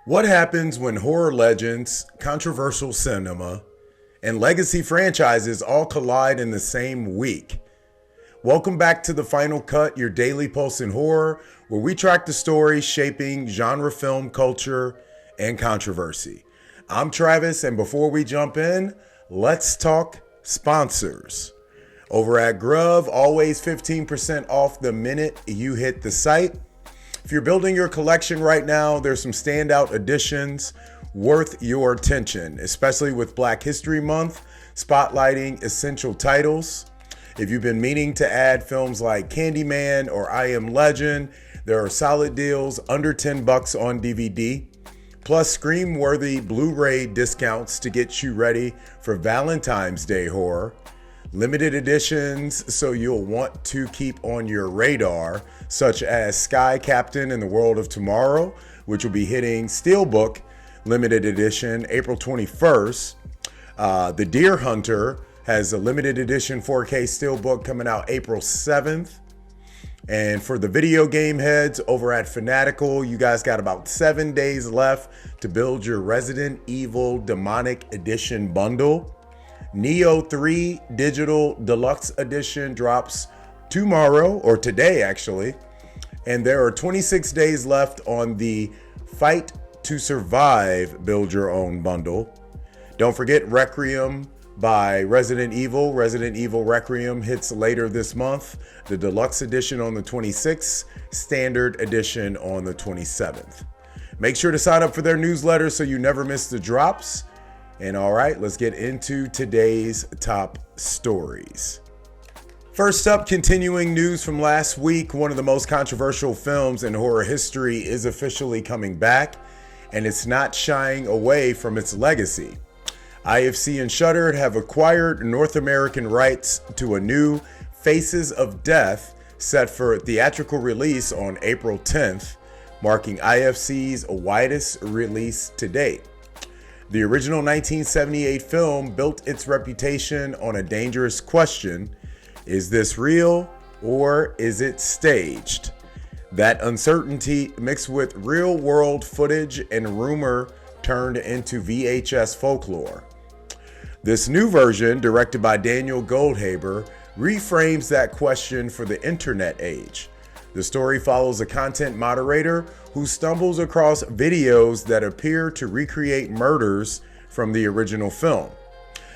What happens when horror legends, controversial cinema, and legacy franchises all collide in the same week? Welcome back to The Final Cut, your daily pulse in horror, where we track the stories shaping genre film culture and controversy. I'm Travis, and before we jump in, let's talk sponsors. Over at Grub, always 15% off the minute you hit the site. If you're building your collection right now, there's some standout additions worth your attention, especially with Black History Month, spotlighting essential titles. If you've been meaning to add films like Candyman or I Am Legend, there are solid deals under $10 on DVD, plus scream-worthy Blu-ray discounts to get you ready for Valentine's Day horror. Limited editions so you'll want to keep on your radar, such as Sky Captain and the World of Tomorrow, which will be hitting Steelbook limited edition April 21st. The Deer Hunter has a limited edition 4K Steelbook coming out April 7th. And for the video game heads over at Fanatical, you guys got about 7 days left to build your Resident Evil Demonic Edition bundle. Neo 3 Digital Deluxe Edition drops tomorrow, or today actually, and there are 26 days left on the Fight to Survive Build Your Own bundle. Don't forget Requiem by Resident Evil. Resident Evil Requiem hits later this month. The Deluxe Edition on the 26th, Standard Edition on the 27th. Make sure to sign up for their newsletter so you never miss the drops. And all right, let's get into today's top stories. First up, continuing news from last week, one of the most controversial films in horror history is officially coming back, and it's not shying away from its legacy. IFC and Shudder have acquired North American rights to a new Faces of Death set for theatrical release on April 10th, marking IFC's widest release to date. The original 1978 film built its reputation on a dangerous question: is this real or is it staged? That uncertainty mixed with real-world footage and rumor turned into VHS folklore. This new version, directed by Daniel Goldhaber, reframes that question for the internet age. The story follows a content moderator who stumbles across videos that appear to recreate murders from the original film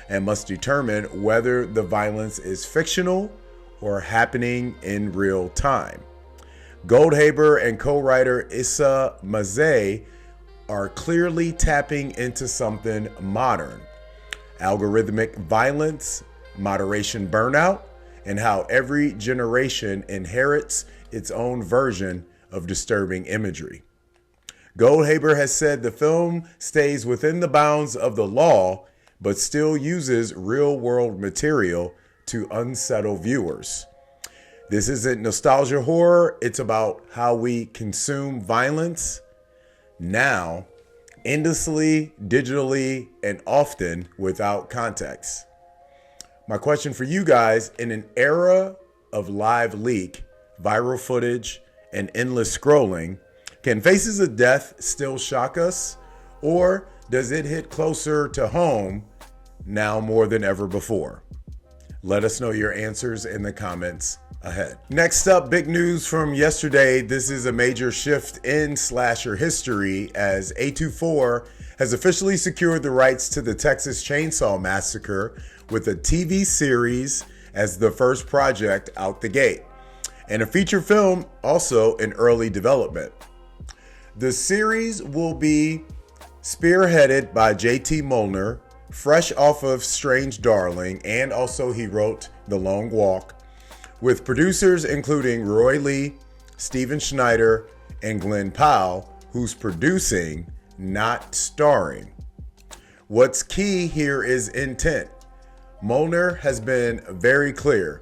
and must determine whether the violence is fictional or happening in real time. Goldhaber and co-writer Issa Mazay are clearly tapping into something modern: algorithmic violence, moderation burnout, and how every generation inherits its own version of disturbing imagery. Goldhaber has said the film stays within the bounds of the law, but still uses real-world material to unsettle viewers. This isn't nostalgia horror, it's about how we consume violence now, endlessly, digitally, and often without context. My question for you guys: in an era of live leak, viral footage, and endless scrolling, can Faces of Death still shock us? Or does it hit closer to home now more than ever before? Let us know your answers in the comments ahead. Next up, big news from yesterday. This is a major shift in slasher history as A24 has officially secured the rights to the Texas Chainsaw Massacre with a TV series as the first project out the gate, and a feature film also in early development. The series will be spearheaded by J.T. Molnar, fresh off of Strange Darling, and also he wrote The Long Walk, with producers including Roy Lee, Steven Schneider, and Glenn Powell, who's producing, not starring. What's key here is intent. Molnar has been very clear.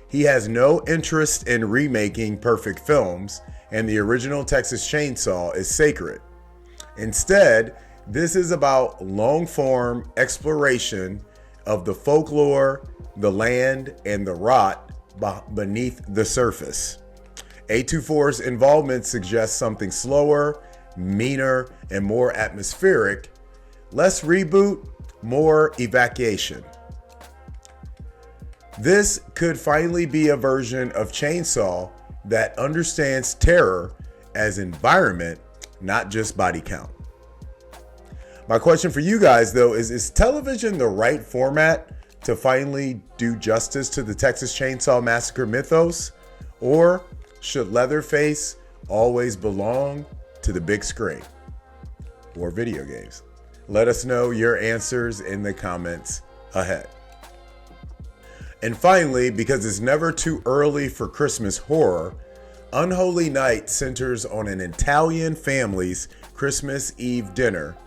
He has no interest in remaking perfect films, and the original Texas Chainsaw is sacred. Instead, this is about long-form exploration of the folklore, the land, and the rot beneath the surface. A24's involvement suggests something slower, meaner, and more atmospheric. Less reboot, more evacuation. This could finally be a version of Chainsaw that understands terror as environment, not just body count. My question for you guys, though, is television the right format to finally do justice to the Texas Chainsaw Massacre mythos? Or should Leatherface always belong to the big screen or video games? Let us know your answers in the comments ahead. And finally, because it's never too early for Christmas horror, Unholy Night centers on an Italian family's Christmas Eve dinner,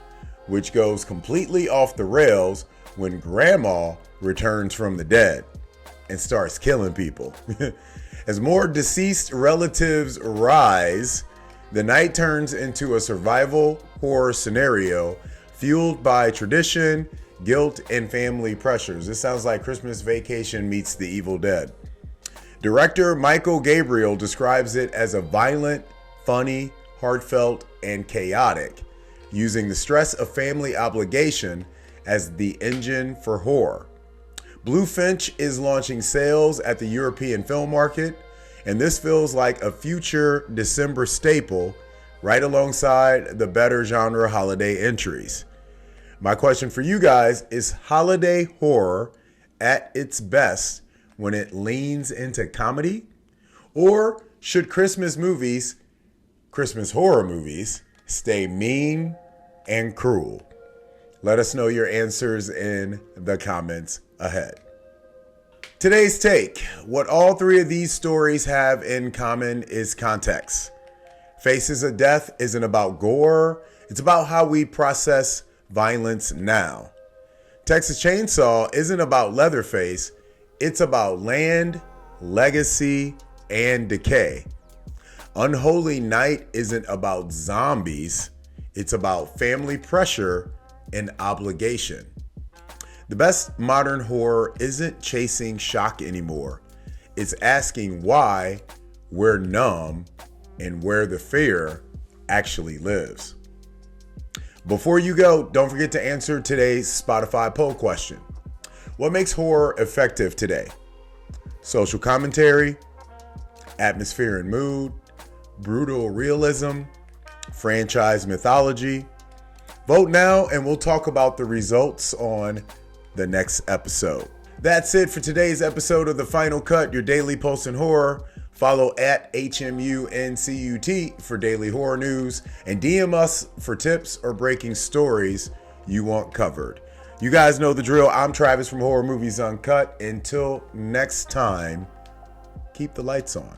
which goes completely off the rails when Grandma returns from the dead and starts killing people. As more deceased relatives rise, the night turns into a survival horror scenario fueled by tradition, guilt, and family pressures. This sounds like Christmas Vacation meets The Evil Dead. Director Michael Gabriel describes it as a violent, funny, heartfelt, and chaotic, using the stress of family obligation as the engine for horror. Bluefinch is launching sales at the European film market, and this feels like a future December staple right alongside the better genre holiday entries. My question for you guys is holiday horror at its best when it leans into comedy? Or should Christmas horror movies, stay mean and cruel? Let us know your answers in the comments ahead. Today's take: what all three of these stories have in common is context. Faces of Death isn't about gore, it's about how we process violence now. Texas Chainsaw isn't about Leatherface, it's about land, legacy, and decay. Unholy Night isn't about zombies, it's about family pressure and obligation. The best modern horror isn't chasing shock anymore. It's asking why we're numb and where the fear actually lives. Before you go, don't forget to answer today's Spotify poll question. What makes horror effective today? Social commentary, atmosphere and mood, brutal realism, franchise mythology? Vote now and we'll talk about the results on the next episode. That's it for today's episode of The Final Cut, your daily pulse in horror. Follow at HMUNCUT for daily horror news and DM us for tips or breaking stories you want covered. You guys know the drill. I'm Travis from Horror Movies Uncut. Until next time, keep the lights on.